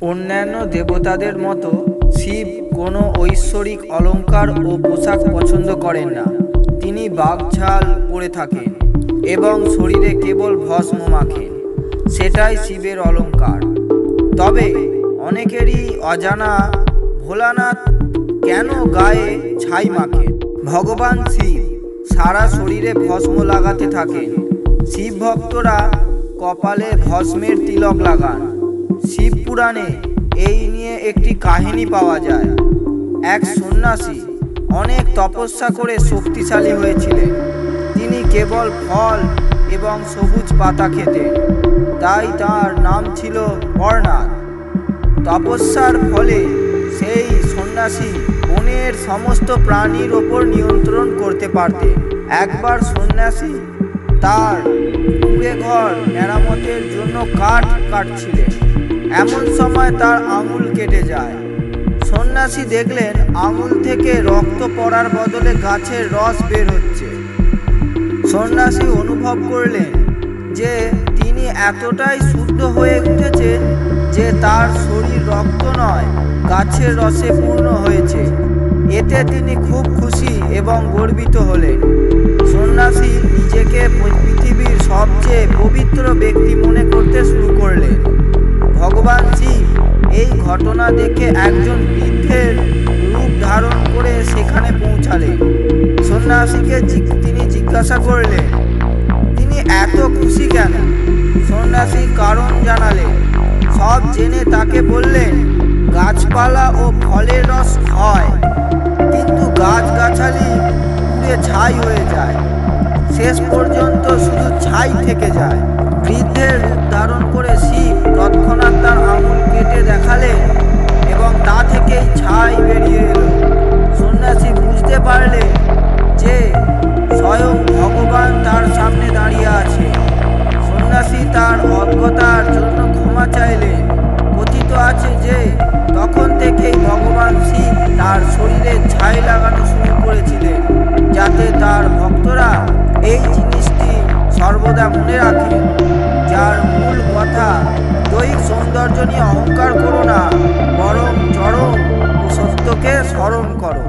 অন্যান্য দেবতাদের মতো শিব কোনো ঐশ্বরিক অলঙ্কার ও পোশাক পছন্দ করেন না। তিনি বাঘছাল পরে থাকেন এবং শরীরে কেবল ভস্ম মাখেন, সেটাই শিবের অলঙ্কার। তবে অনেকেরই অজানা ভোলানাথ কেন গায়ে ছাই মাখেন। ভগবান শিব সারা শরীরে ভস্ম লাগাতে থাকেন। শিব ভক্তরা কপালে ভস্মের তিলক লাগান। শিব পুরাণে এই নিয়ে একটি কাহিনী পাওয়া যায়। এক সন্ন্যাসী অনেক তপস্যা করে শক্তিশালী হয়েছিলেন। তিনি কেবল ফল এবং সবুজ পাতা খেতেন, তাই তার নাম ছিল বরনাথ। তপস্যার ফলে সেই সন্ন্যাসী বনের সমস্ত প্রাণীর ওপর নিয়ন্ত্রণ করতে পারতেন। একবার সন্ন্যাসী তার কুঁড়ে ঘর মেরামতের জন্য কাঠ কাটছিলেন। এমন সময় তার আঙুল কেটে যায়। সন্ন্যাসী দেখলেন আঙুল থেকে রক্ত পড়ার বদলে গাছের রস বের হচ্ছে। সন্ন্যাসী অনুভব করলেন যে তিনি এতটাই শুদ্ধ হয়ে উঠেছেন যে তার শরীর রক্ত নয়, গাছের রসে পূর্ণ হয়েছে। এতে তিনি খুব খুশি এবং গর্বিত হলেন। সন্ন্যাসী নিজেকে পৃথিবীর সবচেয়ে পবিত্র ব্যক্তি মনে করতে শুরু করলেন। ভগবান শিব এই ঘটনা দেখে একজন বৃদ্ধের রূপ ধারণ করে সেখানে পৌঁছালেন। সন্ন্যাসীকে তিনি জিজ্ঞাসা করলেন, তিনি এত খুশি কেন? সন্ন্যাসী কারণ জানালেন। সব জেনে তাকে বললেন, গাছপালা ও ফলের রস হয়, কিন্তু গাছগাছালি পুড়ে ছাই হয়ে যায়। শেষ পর্যন্ত শুধু ছাই থেকে যায়। বৃদ্ধের রূপ ধারণ করে শিব তৎক্ষণাৎ তার আঙুল কেটে দেখালেন এবং তা থেকেই ছাই বেরিয়ে এলো। সন্ন্যাসী বুঝতে পারলেন যে স্বয়ং ভগবান তার সামনে দাঁড়িয়ে আছে। সন্ন্যাসী তার অজ্ঞতার জন্য ক্ষমা চাইলেন। কথিত আছে যে তখন থেকেই ভগবান শিব তার শরীরে ছাই লাগানো শুরু করেছিলেন, যাতে তার ভক্তরা এই জিনিসটি সর্বদা মনে রাখে, যার মূল কথা, দৈহিক সৌন্দর্য নিয়ে অহংকার করো না, বরং চরম ও সত্যকে স্মরণ করো।